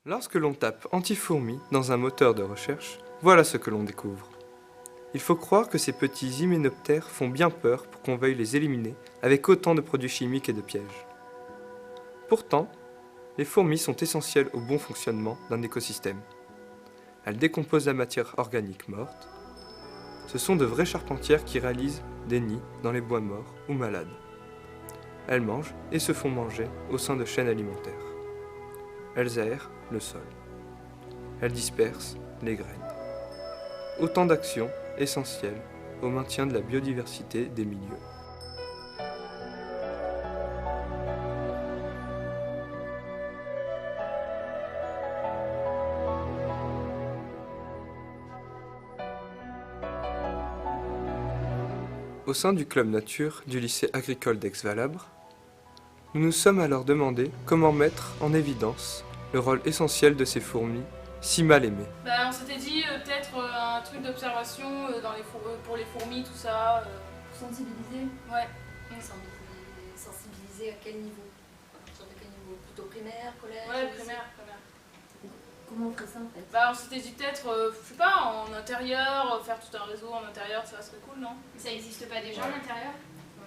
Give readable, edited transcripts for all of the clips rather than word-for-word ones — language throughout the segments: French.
Lorsque l'on tape anti-fourmis dans un moteur de recherche, voilà ce que l'on découvre. Il faut croire que ces petits hyménoptères font bien peur pour qu'on veuille les éliminer avec autant de produits chimiques et de pièges. Pourtant, les fourmis sont essentielles au bon fonctionnement d'un écosystème. Elles décomposent la matière organique morte. Ce sont de vraies charpentières qui réalisent des nids dans les bois morts ou malades. Elles mangent et se font manger au sein de chaînes alimentaires. Elles aèrent le sol. Elles dispersent les graines. Autant d'actions essentielles au maintien de la biodiversité des milieux. Au sein du club nature du lycée agricole d'Aix-Valabre, nous nous sommes alors demandé comment mettre en évidence le rôle essentiel de ces fourmis si mal aimées. On s'était dit peut-être un truc d'observation pour les fourmis, tout ça. Sensibiliser. Ouais. Sensibiliser à quel niveau? À partir de quel niveau? Plutôt primaire, collège? Ouais, primaire. Comment on ferait ça en fait? On s'était dit peut-être, je sais pas, en intérieur, faire tout un réseau en intérieur, ça serait cool, non? Mais ça n'existe pas déjà en intérieur?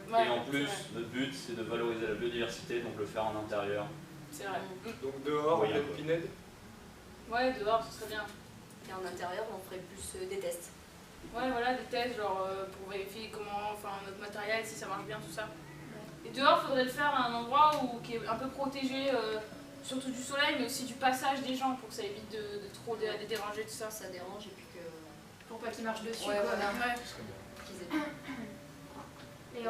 Ouais, et en plus, notre but c'est de valoriser la biodiversité, donc le faire en intérieur. c'est vrai. Donc dehors, Oui, en pleine pinède. Ouais, dehors, ce serait bien. Et en intérieur, on ferait plus des tests. Ouais, voilà, des tests, genre pour vérifier comment, notre matériel, si ça marche bien, tout ça. Et dehors, il faudrait le faire à un endroit qui est un peu protégé, surtout du soleil, mais aussi du passage des gens, pour que ça évite de trop les déranger, tout ça. Ça dérange et puis que... Pour pas qu'ils marchent dessus. Ouais, quoi. voilà. Ouais. qu'ils aient- Et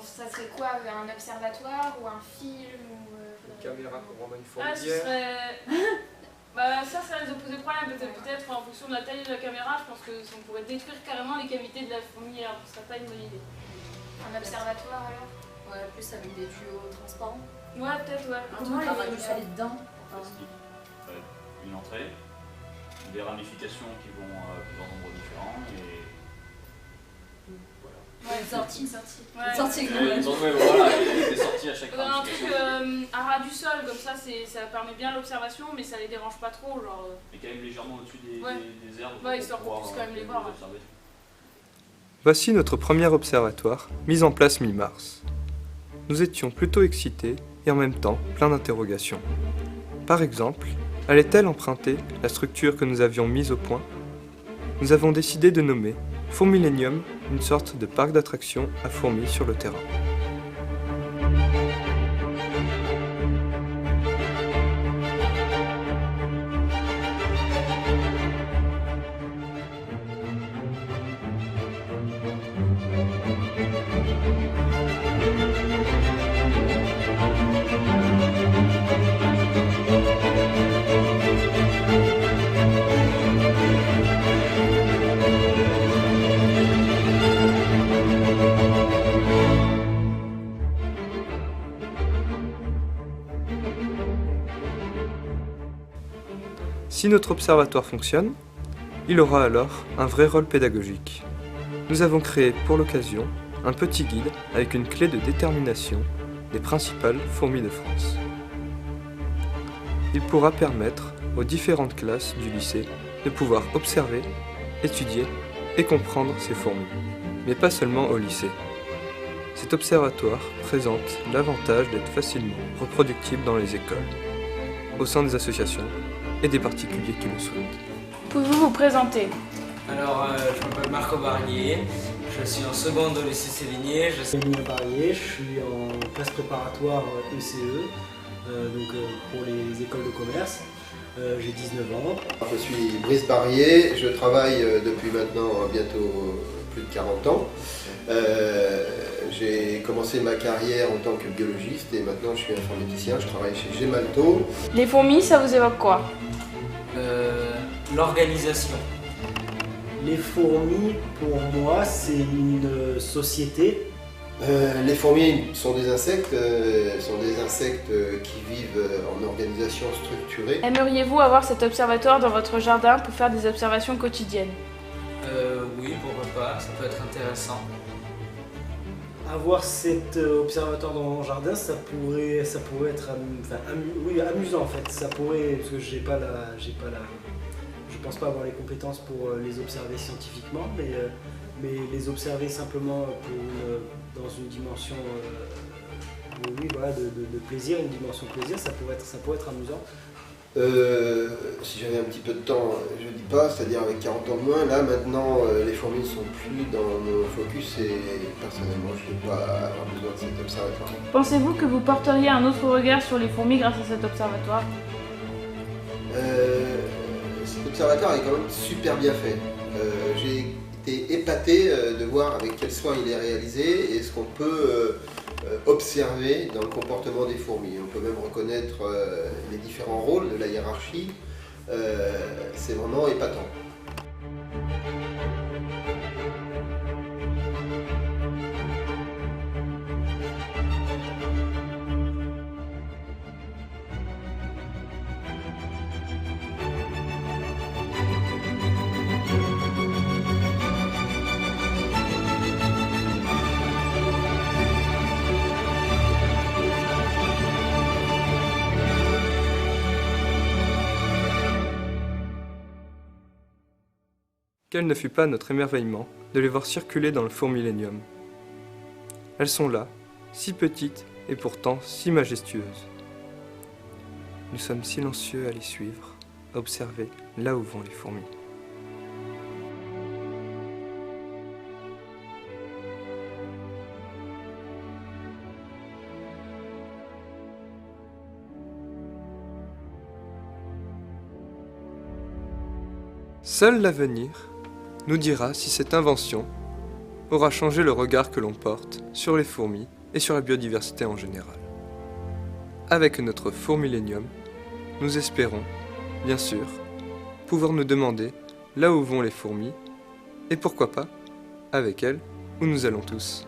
ça serait quoi? Un observatoire ou un film ou, Caméra pour rendre une Ah, ce fourmilière. serait... ça risque de poser problème, peut-être en fonction de la taille de la caméra, je pense que on pourrait détruire carrément les cavités de la fourmilière, ce serait pas une bonne idée. Un observatoire alors? Ouais, plus avec des tuyaux transparents. Ouais, peut-être, ouais. Un Comment truc, on va juste aller dedans? Une entrée, des ramifications qui vont à plusieurs endroits différents et voilà. Ouais, Une sortie. Une sortie. Ouais. Une sortie. Voilà, et des sorties à chaque Un truc ramification. à ras du sol, comme ça permet bien l'observation, mais ça les dérange pas trop, genre... Mais quand même légèrement au-dessus des herbes. Ouais, histoire qu'on puisse quand même les voir. observer. Voici notre premier observatoire, mis en place mi-mars. Nous étions plutôt excités et en même temps plein d'interrogations. Par exemple, allait-elle emprunter la structure que nous avions mise au point? Nous avons décidé de nommer Fourmillénium une sorte de parc d'attractions à fourmis sur le terrain. Si notre observatoire fonctionne, il aura alors un vrai rôle pédagogique. Nous avons créé pour l'occasion un petit guide avec une clé de détermination des principales fourmis de France. Il pourra permettre aux différentes classes du lycée de pouvoir observer, étudier et comprendre ces fourmis, mais pas seulement au lycée. Cet observatoire présente l'avantage d'être facilement reproductible dans les écoles, au sein des associations et des particuliers qui le souhaitent. Pouvez-vous vous présenter? Alors, je m'appelle Marco Barnier, je suis en seconde au lycée Sévigné. Je suis Emile Barrier, je suis en classe préparatoire ECE, pour les écoles de commerce. J'ai 19 ans. Je suis Brice Barrier, je travaille depuis maintenant bientôt plus de 40 ans. J'ai commencé ma carrière en tant que biologiste et maintenant je suis informaticien, je travaille chez Gemalto. Les fourmis, ça vous évoque quoi? L'organisation. Les fourmis, pour moi, c'est une société. Les fourmis sont des insectes qui vivent en organisation structurée. Aimeriez-vous avoir cet observatoire dans votre jardin pour faire des observations quotidiennes? Oui, pourquoi pas, ça peut être intéressant. Avoir cet observatoire dans mon jardin, ça pourrait être oui, amusant en fait. Ça pourrait, parce que je pense pas avoir les compétences pour les observer scientifiquement, mais les observer simplement dans une dimension oui, voilà, de plaisir, une dimension plaisir, ça pourrait être amusant. Si j'avais un petit peu de temps, je dis pas, c'est-à-dire avec 40 ans de moins, là maintenant les fourmis ne sont plus dans mon focus et personnellement je ne vais pas avoir besoin de cet observatoire. Pensez-vous que vous porteriez un autre regard sur les fourmis grâce à cet observatoire? Cet observatoire est quand même super bien fait. J'ai été épaté de voir avec quel soin il est réalisé et ce qu'on peut observer dans le comportement des fourmis. On peut même reconnaître les différents rôles de la hiérarchie. C'est vraiment épatant. Quel ne fut pas notre émerveillement de les voir circuler dans le fourmillénium. Elles sont là, si petites et pourtant si majestueuses. Nous sommes silencieux à les suivre, à observer là où vont les fourmis. Seul l'avenir nous dira si cette invention aura changé le regard que l'on porte sur les fourmis et sur la biodiversité en général. Avec notre fourmillénium, nous espérons, bien sûr, pouvoir nous demander là où vont les fourmis et pourquoi pas, avec elles, où nous allons tous.